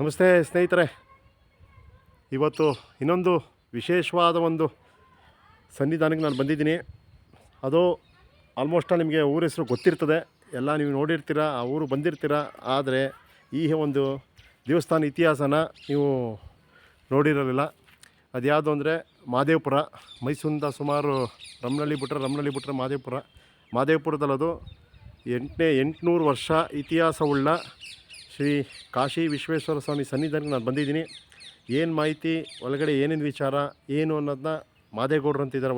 ನಮಸ್ತೆ ಸ್ನೇಹಿತರೆ, ಇವತ್ತು ಇನ್ನೊಂದು ವಿಶೇಷವಾದ ಒಂದು ಸನ್ನಿಧಾನಕ್ಕೆ ನಾನು ಬಂದಿದ್ದೀನಿ. ಅದು ಆಲ್ಮೋಸ್ಟ್ ನಿಮಗೆ ಊರ ಹೆಸರು ಗೊತ್ತಿರ್ತದೆ, ಎಲ್ಲ ನೀವು ನೋಡಿರ್ತೀರ, ಆ ಊರು ಬಂದಿರ್ತೀರ. ಆದರೆ ಈ ಒಂದು ದೇವಸ್ಥಾನ ಇತಿಹಾಸನ ನೀವು ನೋಡಿರಲಿಲ್ಲ. ಅದು ಯಾವುದು ಅಂದರೆ ಮಹದೇವಪುರ. ಮೈಸೂರಿಂದ ಸುಮಾರು ರಮನಹಳ್ಳಿ ಬಿಟ್ಟರೆ ಮಹದೇವಪುರದಲ್ಲದು 800 ವರ್ಷ ಇತಿಹಾಸವುಳ್ಳ ಶ್ರೀ ಕಾಶಿ ವಿಶ್ವೇಶ್ವರ ಸ್ವಾಮಿ ಸನ್ನಿಧಾನಕ್ಕೆ ನಾನು ಬಂದಿದ್ದೀನಿ. ಏನು ಮಾಹಿತಿ, ಒಳಗಡೆ ಏನೇನು ವಿಚಾರ ಏನು ಅನ್ನೋದನ್ನ ಮಾದೇಗೌಡರು ಅಂತಿದ್ದಾರೆ.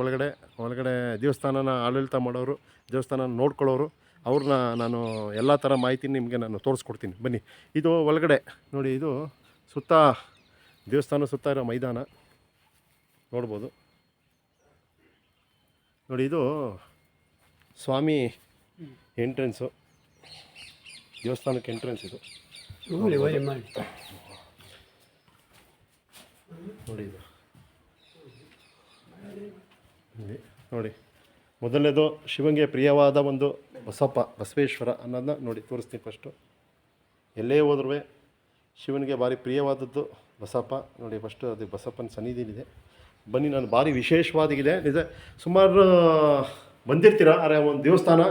ಒಳಗಡೆ ದೇವಸ್ಥಾನನ ಆಡಳಿತ ಮಾಡೋರು, ದೇವಸ್ಥಾನ ನೋಡ್ಕೊಳ್ಳೋರು, ಅವ್ರನ್ನ ನಾನು ಎಲ್ಲ ಥರ ಮಾಹಿತಿ ನಿಮಗೆ ನಾನು ತೋರಿಸ್ಕೊಡ್ತೀನಿ. ಬನ್ನಿ. ಇದು ಒಳಗಡೆ ನೋಡಿ, ಇದು ಸುತ್ತ ದೇವಸ್ಥಾನ ಸುತ್ತ ಇರೋ ಮೈದಾನ ನೋಡ್ಬೋದು. ನೋಡಿ, ಇದು ಸ್ವಾಮಿ ಎಂಟ್ರೆನ್ಸು, ದೇವಸ್ಥಾನಕ್ಕೆ ಎಂಟ್ರೆನ್ಸ್ ಇದು. ನೋಡಿ, ಇದು ನೋಡಿ, ಮೊದಲನೇದು ಶಿವಂಗೆ ಪ್ರಿಯವಾದ ಒಂದು ಬಸವೇಶ್ವರ ಅನ್ನೋದನ್ನ ನೋಡಿ ತೋರಿಸ್ತೀನಿ. ಫಸ್ಟು ಎಲ್ಲೇ ಹೋದ್ರೂ ಶಿವನಿಗೆ ಭಾರಿ ಪ್ರಿಯವಾದದ್ದು ಬಸಪ್ಪ. ನೋಡಿ, ಫಸ್ಟು ಅದು ಬಸಪ್ಪನ ಸನ್ನಿಧಿನಿದೆ. ಬನ್ನಿ, ನಾನು ಭಾರಿ ವಿಶೇಷವಾಗಿದೆ. ನಿಜ, ಸುಮಾರು ಬಂದಿರ್ತೀರ. ಆದರೆ ಒಂದು ದೇವಸ್ಥಾನ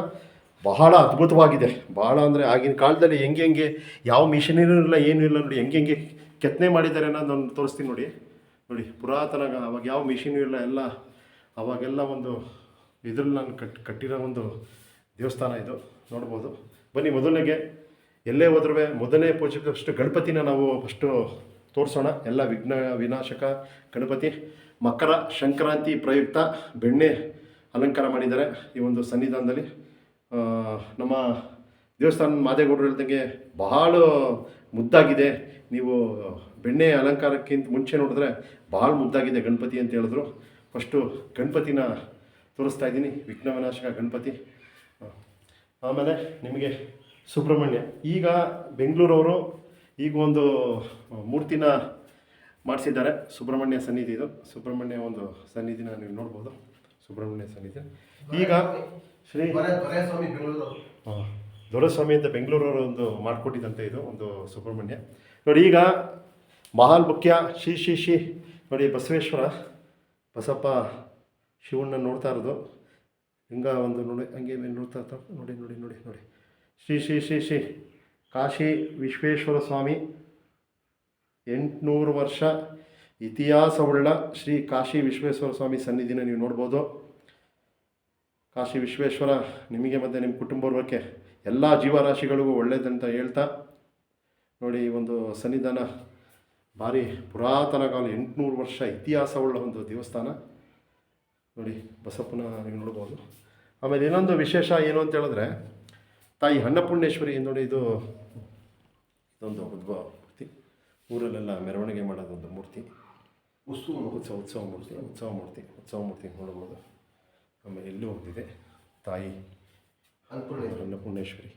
ಬಹಳ ಅದ್ಭುತವಾಗಿದೆ. ಭಾಳ ಅಂದರೆ ಆಗಿನ ಕಾಲದಲ್ಲಿ ಹೆಂಗೆ ಯಾವ ಮಿಷನರಿನೂ ಇಲ್ಲ, ಏನೂ ಇಲ್ಲ. ನೋಡಿ ಹೆಂಗೆ ಕೆತ್ತನೆ ಮಾಡಿದ್ದಾರೆ ಅನ್ನೋದು ನಾನು ತೋರಿಸ್ತೀನಿ. ನೋಡಿ ಪುರಾತನ, ಅವಾಗ ಯಾವ ಮಿಷಿನೂ ಇಲ್ಲ, ಎಲ್ಲ ಅವಾಗೆಲ್ಲ ಒಂದು ಇದ್ರಲ್ಲಿ ನಾನು ಕಟ್ಟಿರೋ ಒಂದು ದೇವಸ್ಥಾನ ಇದು ನೋಡ್ಬೋದು. ಬನ್ನಿ, ಮೊದಲನೇಗೆ ಎಲ್ಲೇ ಹೋದ್ರೂ ಮೊದಲನೇ ಪೂಜೆಗೆ ಫಸ್ಟು ಗಣಪತಿನ ನಾವು ಫಸ್ಟು ತೋರಿಸೋಣ. ಎಲ್ಲ ವಿಘ್ನ ವಿನಾಶಕ ಗಣಪತಿ. ಮಕರ ಸಂಕ್ರಾಂತಿ ಪ್ರಯುಕ್ತ ಬೆಣ್ಣೆ ಅಲಂಕಾರ ಮಾಡಿದ್ದಾರೆ ಈ ಒಂದು ಸನ್ನಿಧಾನದಲ್ಲಿ. ನಮ್ಮ ದೇವಸ್ಥಾನ ಮಾದೇಗೌಡರು ಹೇಳ್ದಂಗೆ ಬಹಳ ಮುದ್ದಾಗಿದೆ. ನೀವು ಬೆಣ್ಣೆ ಅಲಂಕಾರಕ್ಕಿಂತ ಮುಂಚೆ ನೋಡಿದ್ರೆ ಭಾಳ ಮುದ್ದಾಗಿದೆ ಗಣಪತಿ ಅಂತ ಹೇಳಿದ್ರು. ಫಸ್ಟು ಗಣಪತಿನ ತೋರಿಸ್ತಾ ಇದ್ದೀನಿ, ವಿಘ್ನ ವಿನಾಶಕ ಗಣಪತಿ. ಆಮೇಲೆ ನಿಮಗೆ ಸುಬ್ರಹ್ಮಣ್ಯ. ಈಗ ಬೆಂಗಳೂರವರು ಈಗ ಒಂದು ಮೂರ್ತಿನ ಮಾಡಿಸಿದ್ದಾರೆ, ಸುಬ್ರಹ್ಮಣ್ಯ ಸನ್ನಿಧಿ. ಇದು ಸುಬ್ರಹ್ಮಣ್ಯ ಒಂದು ಸನ್ನಿಧಿನ ನೀವು ನೋಡ್ಬೋದು. ಸುಬ್ರಹ್ಮಣ್ಯ ಸನ್ನಿಧಿ ಈಗ ಶ್ರೀ ದೊರೆಸ್ವಾಮಿ ಅಂತ ಬೆಂಗಳೂರವರು ಒಂದು ಮಾಡಿಕೊಟ್ಟಿದ್ದಂತೆ ಇದು ಒಂದು ಸುಬ್ರಹ್ಮಣ್ಯ. ನೋಡಿ, ಈಗ ಮಹಾಲ್ ಮುಖ್ಯ ಶ್ರೀ ನೋಡಿ ಬಸವೇಶ್ವರ, ಬಸಪ್ಪ ಶಿವಣ್ಣ ನೋಡ್ತಾ ಇರೋದು ಹಿಂಗ ಒಂದು ನೋಡಿ, ಹಂಗೆ ನೋಡ್ತಾ ಇರ್ತಾರೆ. ನೋಡಿ ಶ್ರೀ ಕಾಶಿ ವಿಶ್ವೇಶ್ವರ ಸ್ವಾಮಿ 800 ವರ್ಷ ಇತಿಹಾಸವುಳ್ಳ ಶ್ರೀ ಕಾಶಿ ವಿಶ್ವೇಶ್ವರ ಸ್ವಾಮಿ ಸನ್ನಿಧಿನ ನೀವು ನೋಡ್ಬೋದು. ಕಾಶಿ ವಿಶ್ವೇಶ್ವರ ನಿಮಗೆ ಮತ್ತು ನಿಮ್ಮ ಕುಟುಂಬವರ್ಗಕ್ಕೆ ಎಲ್ಲ ಜೀವರಾಶಿಗಳಿಗೂ ಒಳ್ಳೆಯದಂತ ಹೇಳ್ತಾ ನೋಡಿ, ಈ ಒಂದು ಸನ್ನಿಧಾನ ಭಾರಿ ಪುರಾತನ ಕಾಲ, 800 ವರ್ಷ ಇತಿಹಾಸವುಳ್ಳ ಒಂದು ದೇವಸ್ಥಾನ. ನೋಡಿ, ಬಸಪ್ಪನ ನೀವು ನೋಡ್ಬೋದು. ಆಮೇಲೆ ಇನ್ನೊಂದು ವಿಶೇಷ ಏನು ಅಂತ ಹೇಳಿದ್ರೆ, ತಾಯಿ ಅನ್ನಪೂರ್ಣೇಶ್ವರಿ. ನೋಡಿ, ಇದೊಂದು ಉದ್ಭವ ಮೂರ್ತಿ, ಊರಲ್ಲೆಲ್ಲ ಮೆರವಣಿಗೆ ಮಾಡೋದೊಂದು ಮೂರ್ತಿ, ಉತ್ಸವ ಮೂರ್ತಿ ನೋಡ್ಬೋದು. ಆಮೇಲೆ ಎಲ್ಲೂ ಹೋಗ್ತಿದೆ ತಾಯಿ ಅನ್ನಪೂರ್ಣೇಶ್ವರಿ.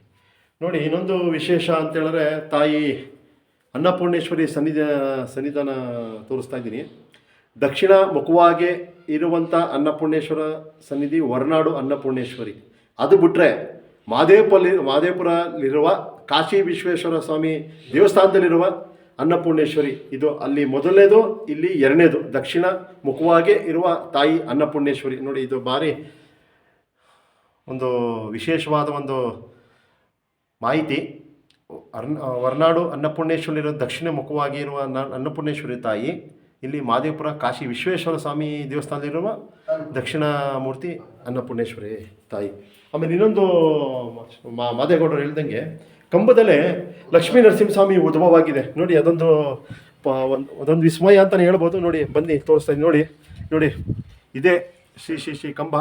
ನೋಡಿ, ಇನ್ನೊಂದು ವಿಶೇಷ ಅಂತೇಳಿದ್ರೆ, ತಾಯಿ ಅನ್ನಪೂರ್ಣೇಶ್ವರಿ ಸನ್ನಿಧಾನ ತೋರಿಸ್ತಾ ಇದ್ದೀನಿ. ದಕ್ಷಿಣ ಮುಖವಾಗಿ ಇರುವಂಥ ಅನ್ನಪೂರ್ಣೇಶ್ವರ ಸನ್ನಿಧಿ ಹೊರನಾಡು ಅನ್ನಪೂರ್ಣೇಶ್ವರಿ. ಅದು ಬಿಟ್ಟರೆ ಮಹದೇವಪುರಲ್ಲಿರುವ ಕಾಶಿ ವಿಶ್ವೇಶ್ವರ ಸ್ವಾಮಿ ದೇವಸ್ಥಾನದಲ್ಲಿರುವ ಅನ್ನಪೂರ್ಣೇಶ್ವರಿ, ಇದು ಅಲ್ಲಿ ಮೊದಲನೇದು, ಇಲ್ಲಿ ಎರಡನೇದು. ದಕ್ಷಿಣ ಮುಖವಾಗಿ ಇರುವ ತಾಯಿ ಅನ್ನಪೂರ್ಣೇಶ್ವರಿ. ನೋಡಿ, ಇದು ಭಾರಿ ಒಂದು ವಿಶೇಷವಾದ ಒಂದು ಮಾಹಿತಿ. ಹೊರನಾಡು ಅನ್ನಪೂರ್ಣೇಶ್ವರಿ ಇರೋ ದಕ್ಷಿಣ ಮುಖವಾಗಿ ಇರುವ ಅನ್ನಪೂರ್ಣೇಶ್ವರಿ ತಾಯಿ, ಇಲ್ಲಿ ಮಹದೇವಪುರ ಕಾಶಿ ವಿಶ್ವೇಶ್ವರ ಸ್ವಾಮಿ ದೇವಸ್ಥಾನದಲ್ಲಿರುವ ದಕ್ಷಿಣ ಮೂರ್ತಿ ಅನ್ನಪೂರ್ಣೇಶ್ವರಿ ತಾಯಿ. ಆಮೇಲೆ ಇನ್ನೊಂದು ಮಾದೇಗೌಡರು ಹೇಳ್ದಂಗೆ ಕಂಬದಲ್ಲೇ ಲಕ್ಷ್ಮೀ ನರಸಿಂಹಸ್ವಾಮಿ ಉದ್ಭವವಾಗಿದೆ. ನೋಡಿ, ಅದೊಂದು ವಿಸ್ಮಯ ಅಂತಲೇ ಹೇಳ್ಬೋದು. ನೋಡಿ, ಬನ್ನಿ ತೋರಿಸ್ತಾ ಇದ್ದೀನಿ. ನೋಡಿ ಇದೇ ಶ್ರೀ ಕಂಬ.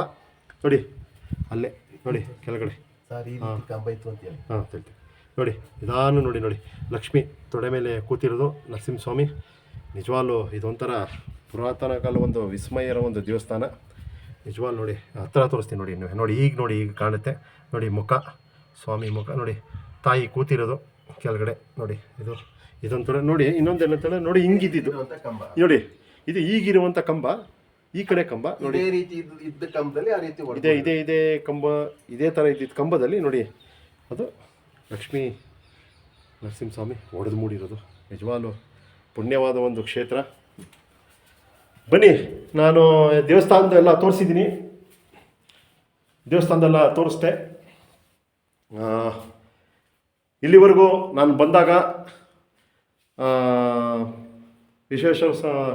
ನೋಡಿ ಅಲ್ಲೇ ನೋಡಿ ಕೆಳಗಡೆ ಕಂಬ ಇತ್ತು ಅಂತ ಹೇಳಿ. ನೋಡಿ, ಇದಾನು ನೋಡಿ ಲಕ್ಷ್ಮಿ ತೊಡೆ ಮೇಲೆ ಕೂತಿರೋದು ನರಸಿಂಹಸ್ವಾಮಿ. ನಿಜವಾಗ್ಲೂ ಇದೊಂಥರ ಪುರಾತನ ಕಾಲ ಒಂದು ವಿಸ್ಮಯ ಇರೋ ಒಂದು ದೇವಸ್ಥಾನ. ನಿಜವಾಗ್ಲೂ ನೋಡಿ, ಹತ್ತಿರ ತೋರಿಸ್ತೀನಿ. ನೋಡಿ ಈಗ ಕಾಣುತ್ತೆ. ನೋಡಿ ಸ್ವಾಮಿ ಮುಖ. ನೋಡಿ, ತಾಯಿ ಕೂತಿರೋದು ಕೆಳಗಡೆ. ನೋಡಿ, ಇದೊಂಥರ ನೋಡಿ. ಇನ್ನೊಂದೇನಂತೇಳಿ ನೋಡಿ, ಹಿಂಗಿದ್ದು ನೋಡಿ, ಇದು ಈಗಿರುವಂಥ ಕಂಬ, ಈ ಕಡೆ ಕಂಬ ನೋಡಿ. ಇದೇ ಕಂಬ, ಇದೇ ಥರ ಇದ್ದಿದ್ದು ಕಂಬದಲ್ಲಿ ನೋಡಿ, ಅದು ಲಕ್ಷ್ಮೀ ನರಸಿಂಹಸ್ವಾಮಿ ಒಡೆದು ಮೂಡಿರೋದು. ನಿಜವಾಗ್ಲೂ ಪುಣ್ಯವಾದ ಒಂದು ಕ್ಷೇತ್ರ. ಬನ್ನಿ, ನಾನು ದೇವಸ್ಥಾನದೆಲ್ಲ ತೋರಿಸಿದ್ದೀನಿ, ದೇವಸ್ಥಾನದೆಲ್ಲ ತೋರಿಸ್ದೆ. ಇಲ್ಲಿವರೆಗೂ ನಾನು ಬಂದಾಗ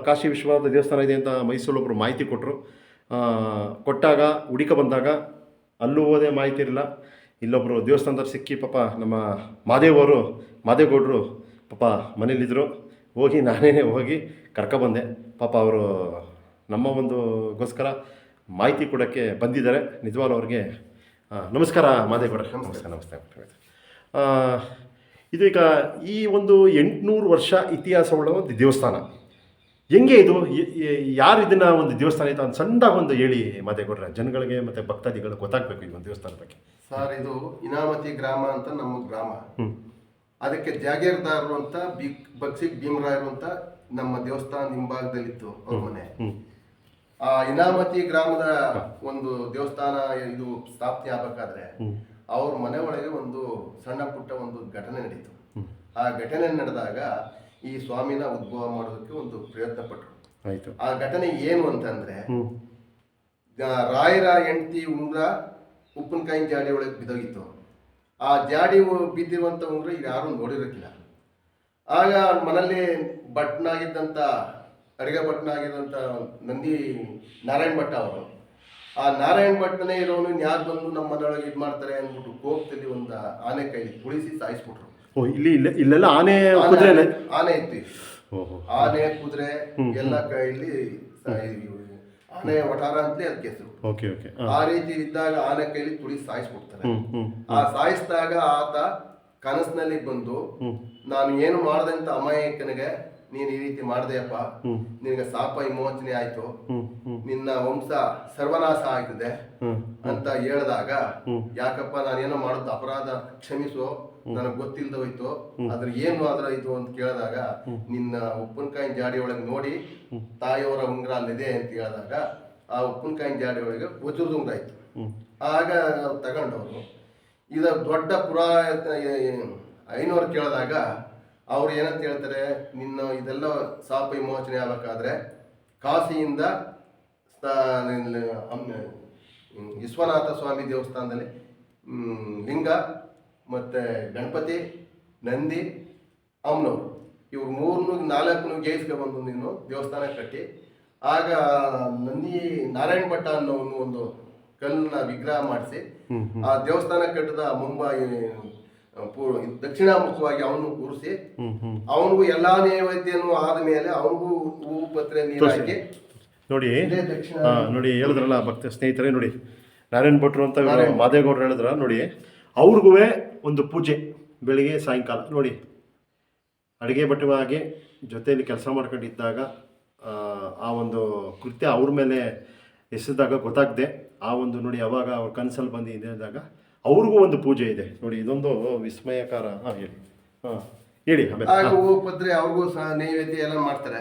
ಕಾಶಿ ವಿಶ್ವನಾಥ ದೇವಸ್ಥಾನ ಇದೆ ಅಂತ ಮೈಸೂರೊಬ್ಬರು ಮಾಹಿತಿ ಕೊಟ್ಟರು. ಕೊಟ್ಟಾಗ ಹುಡುಕ ಬಂದಾಗ ಅಲ್ಲೂ ಹೋದೆ, ಮಾಹಿತಿ ಇರಲಿಲ್ಲ. ಇಲ್ಲೊಬ್ಬರು ದೇವಸ್ಥಾನದಲ್ಲಿ ಸಿಕ್ಕಿ ಪಾಪ ನಮ್ಮ ಮಾದೇಗೌಡರು ಪಾಪ ಮನೇಲಿದ್ದರು. ಹೋಗಿ ನಾನೇ ಹೋಗಿ ಕರ್ಕೊಬಂದೆ. ಪಾಪ ಅವರು ನಮ್ಮ ಗೋಸ್ಕರ ಮಾಹಿತಿ ಕೊಡೋಕ್ಕೆ ಬಂದಿದ್ದಾರೆ. ನಿಜವಾಗ್ಲೂ ಅವ್ರಿಗೆ ನಮಸ್ಕಾರ ಮಾದೇಗೌಡ್ರೆ. ನಮಸ್ತೆ. ಇದು ಈಗ ಈ 800 ವರ್ಷ ಇತಿಹಾಸವುಳ್ಳ ಒಂದು ದೇವಸ್ಥಾನ. ಹೆಂಗೆ ಇದು, ಯಾರು ಇದನ್ನು ಒಂದು ದೇವಸ್ಥಾನ ಇತ್ತು ಅಂತ ಸಣ್ಣದಾಗಿ ಹೇಳಿ ಮಾದೇಗೌಡ್ರೆ, ಜನಗಳಿಗೆ ಮತ್ತು ಭಕ್ತಾದಿಗಳು ಗೊತ್ತಾಗಬೇಕು ಈ ಒಂದು ದೇವಸ್ಥಾನ ಬಗ್ಗೆ. ಸರ್, ಇದು ಇನಾಮತಿ ಗ್ರಾಮ ಅಂತ ನಮ್ಮ ಗ್ರಾಮ. ಅದಕ್ಕೆ ಜಾಗೀರ್ದಾರರು ಅಂತ ಬಕ್ಸಿಕ್ ಭೀಮರಾಯರು ಅಂತ ನಮ್ಮ ದೇವಸ್ಥಾನ ಹಿಂಭಾಗದಲ್ಲಿತ್ತು ಅವ್ರ ಮನೆ. ಆ ಇನಾಮತಿ ಗ್ರಾಮದ ಒಂದು ದೇವಸ್ಥಾನ ಇದು ಸ್ಥಾಪನೆ ಆಗ್ಬೇಕಾದ್ರೆ ಅವ್ರ ಮನೆ ಒಳಗೆ ಒಂದು ಸಣ್ಣ ಪುಟ್ಟ ಒಂದು ಘಟನೆ ನಡೀತು. ಆ ಘಟನೆ ನಡೆದಾಗ ಈ ಸ್ವಾಮಿನ ಉದ್ಭವ ಮಾಡೋದಕ್ಕೆ ಒಂದು ಪ್ರಯತ್ನ ಪಟ್ಟರು. ಆ ಘಟನೆ ಏನು ಅಂತಂದ್ರೆ, ರಾಯರ ಹೆಂಡತಿ ಉಂಗ್ರ ಉಪ್ಪಿನಕಾಯಿ ಜಾಡಿ ಒಳಗೆ ಬಿದ್ದೋಗಿತ್ತು. ಆ ಜಾಡಿ ಬಿದ್ದಿರುವಂತ ಉಂಗ್ರ ಈಗ ಯಾರು ನೋಡಿರಕ್ಕಿಲ್ಲ. ಆಗ ಮನೆಯಲ್ಲಿ ಭಟ್ನಾಗಿದ್ದಂಥ ಅಡಿಗೆ ಭಟ್ನಾಗಿದ್ದಂಥ ನಾರಾಯಣ ಭಟ್ಟ ಅವರು, ಆ ನಾರಾಯಣ ಭಟ್ಟನೇ ಇರೋನು ಯಾರು ಬಂದು ನಮ್ಮ ಮನೆಯೊಳಗೆ ಇದು ಮಾಡ್ತಾರೆ ಅಂದ್ಬಿಟ್ಟು ಕೋಪದಲ್ಲಿ ಒಂದು ಆನೆ ಕೈಲಿ ತುಳಿಸಿ ಸಾಯಿಸ್ಬಿಟ್ರು. ಇಲ್ಲೆಲ್ಲ ಆನೆ ಇತ್ತು. ಆನೆ ಕುದುರೆ ಎಲ್ಲ ಕೈಲಿ ಆನೆ ವಠಾರ ಅಂತಲೇ ಅದಕ್ಕೆ ಹೆಸರು. ಆ ರೀತಿ ಇದ್ದಾಗ ಆನೆ ಕೈಲಿ ತುಳಿಸಿ ಸಾಯಿಸ್ಬಿಡ್ತಾರೆ. ಆ ಸಾಯಿಸಿದಾಗ ಆತ ಕನಸಿನಲ್ಲಿ ಬಂದು, ನಾನು ಏನು ಮಾಡ್ದಂತ ಅಮಾಯಕನಿಗೆ ನೀನ್ ಈ ರೀತಿ ಮಾಡ್ದೆಯಪ್ಪ, ನಿನಗೆ ಶಾಪ ವಿಮೋಚನೆ ಆಯ್ತು, ನಿನ್ನ ವಂಶ ಸರ್ವನಾಶ ಆಯ್ತದೆ ಅಂತ ಹೇಳಿದಾಗ, ಯಾಕಪ್ಪ ನಾನೇನೋ ಮಾಡೋದು ಅಪರಾಧ ಕ್ಷಮಿಸು, ನನಗೆ ಗೊತ್ತಿಲ್ದ ಹೋಯ್ತು, ಅದ್ರ ಏನು ಇದು ಅಂತ ಕೇಳಿದಾಗ, ನಿನ್ನ ಉಪ್ಪಿನಕಾಯಿ ಜಾಡಿ ಒಳಗೆ ನೋಡಿ ತಾಯಿಯವರ ಉಂಗ್ರ ಅಲ್ಲಿದೆ ಅಂತ ಹೇಳಿದಾಗ, ಆ ಉಪ್ಪಿನಕಾಯಿ ಜಾಡಿ ಒಳಗೆ ವಜ್ರದ ಉಂಗ್ರ ಆಯ್ತು. ಆಗ ತಗೊಂಡವರು ಇದ ದೊಡ್ಡ ಐನೋರು ಕೇಳಿದಾಗ ಅವ್ರು ಏನಂತ ಹೇಳ್ತಾರೆ, ನಿನ್ನ ಇದೆಲ್ಲ ಶಾಪ ವಿಮೋಚನೆ ಆಗಬೇಕಾದ್ರೆ ಕಾಶಿಯಿಂದ ವಿಶ್ವನಾಥ ಸ್ವಾಮಿ ದೇವಸ್ಥಾನದಲ್ಲಿ ಲಿಂಗ ಮತ್ತು ಗಣಪತಿ, ನಂದಿ, ಅಮ್ಮನವರು ಇವ್ರು 3-4 ಜಯಿಸ್ಕೊಂಡು ಬಂದು ನೀನು ದೇವಸ್ಥಾನ ಕಟ್ಟಿ, ಆಗ ನಾರಾಯಣ ಭಟ್ಟ ಅನ್ನೋ ಒಂದು ಕಲ್ಲನ್ನ ವಿಗ್ರಹ ಮಾಡಿಸಿ ಆ ದೇವಸ್ಥಾನ ಕಟ್ಟಿದ ದಕ್ಷಿಣಾಮುಖವಾಗಿ ಅವನು ಕೂರಿಸಿ, ಅವನಿಗೂ ಎಲ್ಲಾ ನೈವೇದ್ಯನೂ ಆದ ಮೇಲೆ ಅವನಿಗೂ ಹೂವು ಪತ್ರೆ ನೀರು ಹಾಕಿ ನೋಡಿ ಹೇಳಿದ್ರಲ್ಲ ಭಕ್ತ ಸ್ನೇಹಿತರೆ, ನೋಡಿ ನಾರಾಯಣ ಭಟ್ರು ಅಂತ ಮಾದೇಗೌಡರು ಹೇಳಿದ್ರ ನೋಡಿ, ಅವ್ರಿಗೂ ಒಂದು ಪೂಜೆ ಬೆಳಿಗ್ಗೆ ಸಾಯಂಕಾಲ ನೋಡಿ, ಅಡುಗೆ ಭಟ್ಟವಾಗಿ ಜೊತೆಯಲ್ಲಿ ಕೆಲಸ ಮಾಡ್ಕೊಂಡಿದ್ದಾಗ ಆ ಒಂದು ಕೃತ್ಯ ಅವ್ರ ಮೇಲೆ ಎಸೆದಾಗ ಗೊತ್ತಾಗದೆ ಆ ಒಂದು ನೋಡಿ, ಅವಾಗ ಅವ್ರ ಕನಸಲ್ಲಿ ಬಂದು ಇದ್ದಾಗ ಅವ್ರಿಗೂ ಒಂದು ಪೂಜೆ ಇದೆ ನೋಡಿ. ಇದೊಂದು ವಿಸ್ಮಯಕಾರ. ಹೇಳಿ. ಹೂವು ಪತ್ರೆ ಅವ್ರಿಗೂ ಸಹ ನೈವೇದ್ಯ ಎಲ್ಲ ಮಾಡ್ತಾರೆ.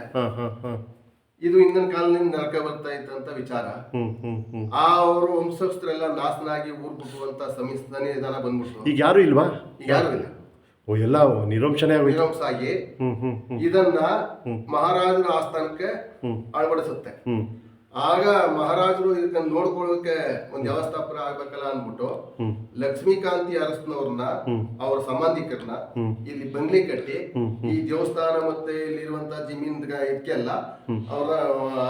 ಇದು ಹಿಂದಿನ ಕಾಲದಿಂದ ನರಕ ಬರ್ತಾ ಇದ್ದಂತ ವಿಚಾರ. ಅವರು ವಂಶಸ್ಥರೆಲ್ಲ ನಾಶನಾಗಿ ಊರ್ ಬಿಟ್ಟುವಂತ ಸನ್ನಿಧಾನ ಬಂದ್ಬಿಟ್ಟು ಈಗ ಯಾರು ಇಲ್ವಾ? ಈಗ ಯಾರು ಇಲ್ಲ. ಎಲ್ಲ ನಿರಂಶ ಆಗಿ ಇದನ್ನ ಮಹಾರಾಜರ ಆಸ್ಥಾನಕ್ಕೆ ಅಳವಡಿಸುತ್ತೆ. ಆಗ ಮಹಾರಾಜರು ಇದನ್ನ ನೋಡ್ಕೊಳ್ಳೋಕೆ ಒಂದು ವ್ಯವಸ್ಥಾಪನ ಆಗ್ಬೇಕಲ್ಲ ಅಂದ್ಬಿಟ್ಟು ಲಕ್ಷ್ಮೀಕಾಂತಿ ಅರಸನವ್ರನ್ನ ಅವ್ರ ಸಂಬಂಧಿಕರನ್ನ ಇಲ್ಲಿ ಬಂಗ್ಲಿ ಕಟ್ಟಿ ಈ ದೇವಸ್ಥಾನ ಮತ್ತೆ ಇಲ್ಲಿರುವಂತ ಜಮೀನ್ ಇದಕ್ಕೆಲ್ಲ ಅವ್ರ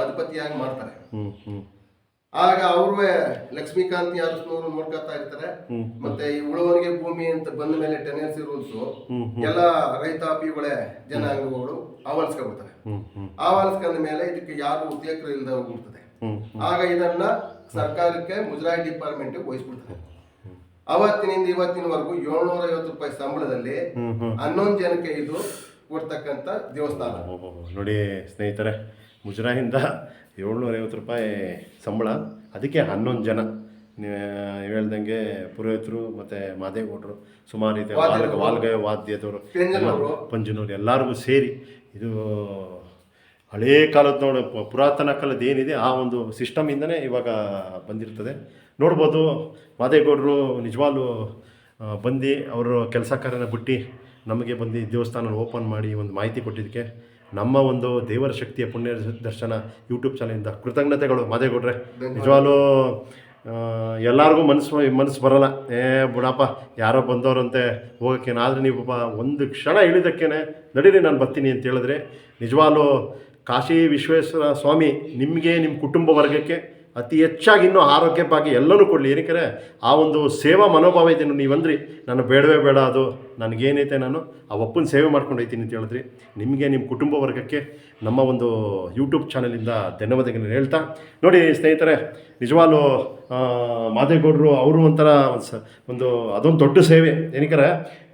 ಅಧಿಪತಿಯಾಗಿ ಮಾಡ್ತಾರೆ. ಆಗ ಅವ್ರೇ ಲಕ್ಷ್ಮೀಕಾಂತಿ ಅರಸನವ್ರು ನೋಡ್ಕೊತಾ ಇರ್ತಾರೆ. ಮತ್ತೆ ಈ ಉಳುವರಿಗೆ ಭೂಮಿ ಅಂತ ಬಂದ ಮೇಲೆ ಟೆನೆನ್ಸಿ ರೂಲ್ಸ್ ಎಲ್ಲ ರೈತಾಪಿಗಳೇ ಜನಾಂಗಗಳು ಆವರಿಸ್ಕೊಂಡ್ಬಿಡ್ತಾರೆ. ಆವರಿಸ್ಕೊಂಡ ಮೇಲೆ ಇದಕ್ಕೆ ಯಾರು ಉದ್ಯೋಗರು ಇಲ್ಲದೆ ಹೋಗ್ಬಿಡ್ತದೆ. ಆಗ ಇದನ್ನ ಸರ್ಕಾರಕ್ಕೆ ಮುಜರಾಯಿ ಡಿಪಾರ್ಟ್ಮೆಂಟ್ ವಹಿಸ್ಬಿಡ್ತಾರೆ. ಅವತ್ತಿನಿಂದ ಇವತ್ತಿನವರೆಗೂ 750 ರೂಪಾಯಿ ಸಂಬಳದಲ್ಲಿ 11 ಜನಕ್ಕೆ ಇದು ಕೊಡ್ತಕ್ಕಂಥ ದೇವಸ್ಥಾನ. ನೋಡಿ ಸ್ನೇಹಿತರೆ, ಮುಜರಾಯಿಂದ 750 ರೂಪಾಯಿ ಸಂಬಳ, ಅದಕ್ಕೆ 11 ಜನ. ನೀವು ಹೇಳ್ದಂಗೆ ಪುರೋಹಿತರು ಮತ್ತು ಮಾದೇಗೌಡರು, ಸುಮಾರು ಇದೆ, ವಾಲ್ಗಯ ವಾದ್ಯದವರು, ಪಂಜನವರು ಎಲ್ಲರಿಗೂ ಸೇರಿ ಇದು ಹಳೇ ಕಾಲದ ನೋಡಿ, ಪುರಾತನ ಕಾಲದ ಏನಿದೆ ಆ ಒಂದು ಸಿಸ್ಟಮಿಂದನೇ ಇವಾಗ ಬಂದಿರ್ತದೆ. ನೋಡ್ಬೋದು ಮಾದೇಗೌಡರು ನಿಜವಾಗ್ಲೂ ಬಂದು ಅವರು ಕೆಲಸ ಕಾರ್ಯನ ಬಿಟ್ಟು ನಮಗೆ ಬಂದು ದೇವಸ್ಥಾನ ಓಪನ್ ಮಾಡಿ ಒಂದು ಮಾಹಿತಿ ಕೊಟ್ಟಿದ್ದಕ್ಕೆ ನಮ್ಮ ಒಂದು ದೇವರ ಶಕ್ತಿಯ ಪುಣ್ಯ ದರ್ಶನ ಯೂಟ್ಯೂಬ್ ಚಾನಲಿಂದ ಕೃತಜ್ಞತೆಗಳು ಮಾದೇಗೌಡ್ರೆ. ನಿಜವಾಗ್ಲೂ ಎಲ್ಲರಿಗೂ ಮನಸ್ಸು ಬರೋಲ್ಲ, ಬಿಡಪ್ಪ ಯಾರೋ ಬಂದವರಂತೆ ಹೋಗೋಕ್ಕೇನು. ಆದರೆ ನೀವು ಒಂದು ಕ್ಷಣ ಇಳಿದಕ್ಕೇ ನಡೀರಿ ನಾನು ಬರ್ತೀನಿ ಅಂತ ಹೇಳಿದ್ರೆ ನಿಜವಾಗ್ಲೂ ಕಾಶಿ ವಿಶ್ವೇಶ್ವರ ಸ್ವಾಮಿ ನಿಮಗೆ ನಿಮ್ಮ ಕುಟುಂಬ ವರ್ಗಕ್ಕೆ ಅತಿ ಹೆಚ್ಚಾಗಿ ಇನ್ನೂ ಆರೋಗ್ಯ ಭಾಗ್ಯ ಎಲ್ಲನೂ ಕೊಡಲಿ. ಏನಕ್ಕೆ ಆ ಒಂದು ಸೇವಾ ಮನೋಭಾವ ಇದೆ. ನೀವಂದ್ರಿ ನಾನು ಬೇಡವೇ ಬೇಡ, ಅದು ನನಗೇನೈತೆ ನಾನು ಆ ಒಪ್ಪನ ಸೇವೆ ಮಾಡ್ಕೊಂಡು ಹೋಗ್ತೀನಿ ಅಂತ ಹೇಳಿದ್ರಿ. ನಿಮಗೆ ನಿಮ್ಮ ಕುಟುಂಬ ವರ್ಗಕ್ಕೆ ನಮ್ಮ ಒಂದು ಯೂಟ್ಯೂಬ್ ಚಾನಲಿಂದ ಧನ್ಯವಾದಗಳನ್ನು ಹೇಳ್ತಾ, ನೋಡಿ ಸ್ನೇಹಿತರೆ, ನಿಜವಾಗ್ಲೂ ಮಾದೇಗೌಡರು ಅವರು ಒಂಥರ ಒಂದು ಅದೊಂದು ದೊಡ್ಡ ಸೇವೆ. ಏನಕ್ಕೆ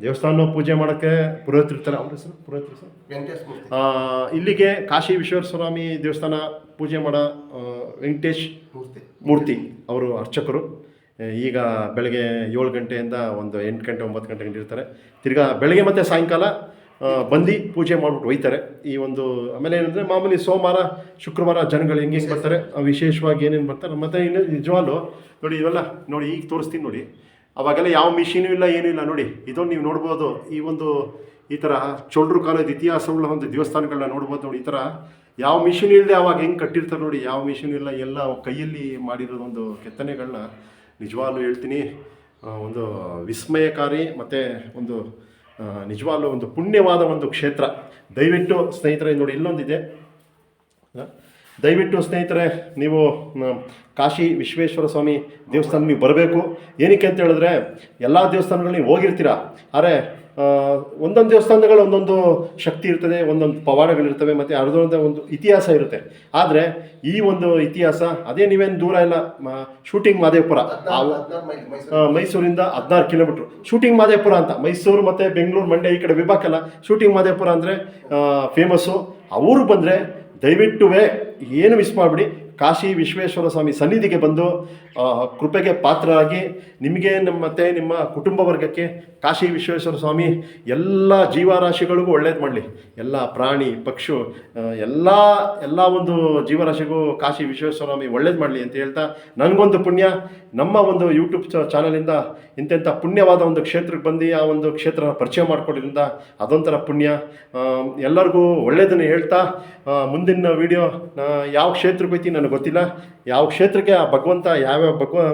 ದೇವಸ್ಥಾನ ಪೂಜೆ ಮಾಡೋಕ್ಕೆ ಪುರೋಹಿತರಿರ್ತಾರೆ, ಅವ್ರ ಹೆಸರು ಪುರೋಹಿತರು ಸರ್, ಇಲ್ಲಿಗೆ ಕಾಶಿ ವಿಶ್ವೇಶ್ವರಸ್ವಾಮಿ ದೇವಸ್ಥಾನ ಪೂಜೆ ಮಾಡೋ ವೆಂಕಟೇಶ್ ಮೂರ್ತಿ ಅವರು ಅರ್ಚಕರು. ಈಗ ಬೆಳಗ್ಗೆ 7 ಗಂಟೆಯಿಂದ ಒಂದು 8 ಗಂಟೆ 9 ಗಂಟೆ ಗಂಟೆ ಇರ್ತಾರೆ. ತಿರ್ಗಾ ಬೆಳಗ್ಗೆ ಮತ್ತು ಸಾಯಂಕಾಲ ಬಂದು ಪೂಜೆ ಮಾಡಿಬಿಟ್ಟು ಒಯ್ತಾರೆ. ಈ ಒಂದು ಆಮೇಲೆ ಏನಂದರೆ ಮಾಮೂಲಿ ಸೋಮವಾರ ಶುಕ್ರವಾರ ಜನಗಳು ಹೆಂಗೆ ಬರ್ತಾರೆ, ವಿಶೇಷವಾಗಿ ಏನೇನು ಬರ್ತಾರೆ. ಮತ್ತು ಇನ್ನು ನಿಜವಾಗ್ಲೂ ನೋಡಿ ಇವೆಲ್ಲ ನೋಡಿ ಈಗ ತೋರಿಸ್ತೀನಿ ನೋಡಿ. ಅವಾಗೆಲ್ಲ ಯಾವ ಮಿಷಿನೂ ಇಲ್ಲ, ಏನೂ ಇಲ್ಲ. ನೋಡಿ ಇದೊಂದು ನೀವು ನೋಡ್ಬೋದು. ಈ ಥರ ಚೋಳರು ಕಾಲದ ಇತಿಹಾಸಗಳ ಒಂದು ದೇವಸ್ಥಾನಗಳನ್ನ ನೋಡ್ಬೋದು. ನೋಡಿ ಈ ಥರ ಯಾವ ಮಿಷಿನ್ ಇಲ್ಲದೆ ಅವಾಗ ಹೆಂಗೆ ಕಟ್ಟಿರ್ತಾರೆ ನೋಡಿ, ಯಾವ ಮಿಷಿನ್ ಇಲ್ಲ, ಎಲ್ಲ ಕೈಯಲ್ಲಿ ಮಾಡಿರೋದು ಒಂದು ಕೆತ್ತನೆಗಳನ್ನ ನಿಜವಾಗ್ಲೂ ಹೇಳ್ತೀನಿ ಒಂದು ವಿಸ್ಮಯಕಾರಿ ಮತ್ತು ಒಂದು ನಿಜವಾಗ್ಲೂ ಒಂದು ಪುಣ್ಯವಾದ ಒಂದು ಕ್ಷೇತ್ರ. ದಯವಿಟ್ಟು ಸ್ನೇಹಿತರೆ ನೋಡಿ ಇಲ್ಲೊಂದಿದೆ, ದಯವಿಟ್ಟು ಸ್ನೇಹಿತರೆ ನೀವು ಕಾಶಿ ವಿಶ್ವೇಶ್ವರ ಸ್ವಾಮಿ ದೇವಸ್ಥಾನ ನೀವು ಬರಬೇಕು. ಏನಕ್ಕೆ ಅಂತ ಹೇಳಿದ್ರೆ ಎಲ್ಲ ದೇವಸ್ಥಾನಗಳು ನೀವು ಹೋಗಿರ್ತೀರ, ಆದರೆ ಒಂದೊಂದು ದೇವಸ್ಥಾನಗಳು ಒಂದೊಂದು ಶಕ್ತಿ ಇರ್ತದೆ, ಒಂದೊಂದು ಪವಾಡಗಳಿರ್ತವೆ, ಮತ್ತು ಅದರದ್ದು ಒಂದು ಇತಿಹಾಸ ಇರುತ್ತೆ. ಆದರೆ ಈ ಒಂದು ಇತಿಹಾಸ ಅದೇ ನೀವೇನು ದೂರ ಇಲ್ಲ, ಶೂಟಿಂಗ್ ಮಾದೇವಪುರ ಮೈಸೂರಿಂದ 16 ಕಿಲೋಮೀಟ್ರು ಶೂಟಿಂಗ್ ಮಾದೇವಪುರ ಅಂತ. ಮೈಸೂರು ಮತ್ತು ಬೆಂಗಳೂರು ಮಂಡ್ಯ ಈ ಕಡೆ ವಿಭಾಗಲ್ಲ ಶೂಟಿಂಗ್ ಮಾದೇವಪುರ ಅಂದರೆ ಫೇಮಸ್ಸು. ಅವ್ರಿಗೆ ಬಂದರೆ ದಯವಿಟ್ಟು ಏನು ಮಿಸ್ ಮಾಡಿಬಿಡಿ, ಕಾಶಿ ವಿಶ್ವೇಶ್ವರ ಸ್ವಾಮಿ ಸನ್ನಿಧಿಗೆ ಬಂದು ಕೃಪೆಗೆ ಪಾತ್ರರಾಗಿ ನಿಮಗೆ ಮತ್ತು ನಿಮ್ಮ ಕುಟುಂಬ ವರ್ಗಕ್ಕೆ ಕಾಶಿ ವಿಶ್ವೇಶ್ವರ ಸ್ವಾಮಿ ಎಲ್ಲ ಜೀವರಾಶಿಗಳಿಗೂ ಒಳ್ಳೇದು ಮಾಡಲಿ. ಎಲ್ಲ ಪ್ರಾಣಿ ಪಕ್ಷು ಎಲ್ಲ ಒಂದು ಜೀವರಾಶಿಗೂ ಕಾಶಿ ವಿಶ್ವೇಶ್ವರ ಸ್ವಾಮಿ ಒಳ್ಳೇದು ಮಾಡಲಿ ಅಂತ ಹೇಳ್ತಾ, ನನಗೊಂದು ಪುಣ್ಯ ನಮ್ಮ ಒಂದು ಯೂಟ್ಯೂಬ್ ಚಾನಲಿಂದ ಇಂಥ ಪುಣ್ಯವಾದ ಒಂದು ಕ್ಷೇತ್ರಕ್ಕೆ ಬಂದು ಆ ಒಂದು ಕ್ಷೇತ್ರನ ಪರಿಚಯ ಮಾಡಿಕೊಡೋದ್ರಿಂದ ಅದೊಂಥರ ಪುಣ್ಯ. ಎಲ್ಲರಿಗೂ ಒಳ್ಳೆಯದನ್ನು ಹೇಳ್ತಾ ಮುಂದಿನ ವಿಡಿಯೋ ಯಾವ ಕ್ಷೇತ್ರಕ್ಕೆ ಹೋಯ್ತೀನಿ ನನಗೆ ಗೊತ್ತಿಲ್ಲ, ಯಾವ ಕ್ಷೇತ್ರಕ್ಕೆ ಆ ಭಗವಂತ ಯಾವ್ಯಾವ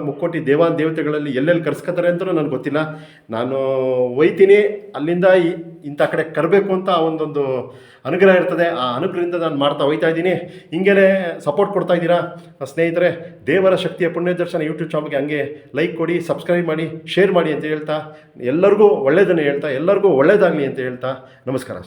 ಮುಕ್ಕೋಟಿ ದೇವತೆಗಳಲ್ಲಿ ಎಲ್ಲೆಲ್ಲಿ ಕರ್ಸ್ಕೊತಾರೆ ಅಂತಲೂ ನನಗೆ ಗೊತ್ತಿಲ್ಲ. ನಾನು ಒಯ್ತೀನಿ, ಅಲ್ಲಿಂದ ಇಂಥ ಕಡೆ ಕರಬೇಕು ಅಂತ ಒಂದೊಂದು ಅನುಗ್ರಹ ಇರ್ತದೆ. ಆ ಅನುಗ್ರಹದಿಂದ ನಾನು ಮಾಡ್ತಾ ಹೋಗ್ತಾ ಇದ್ದೀನಿ. ಹಿಂಗೇ ಸಪೋರ್ಟ್ ಕೊಡ್ತಾ ಇದ್ದೀರಾ ಸ್ನೇಹಿತರೆ. ದೇವರ ಶಕ್ತಿಯ ಪುಣ್ಯ ದರ್ಶನ ಯೂಟ್ಯೂಬ್ ಚಾನಲ್ಗೆ ಹಂಗೆ ಲೈಕ್ ಕೊಡಿ, ಸಬ್ಸ್ಕ್ರೈಬ್ ಮಾಡಿ, ಶೇರ್ ಮಾಡಿ ಅಂತ ಹೇಳ್ತಾ, ಎಲ್ಲರಿಗೂ ಒಳ್ಳೆಯದನ್ನು ಹೇಳ್ತಾ ಎಲ್ಲರಿಗೂ ಒಳ್ಳೆಯದಾಗಲಿ ಅಂತ ಹೇಳ್ತಾ ನಮಸ್ಕಾರ.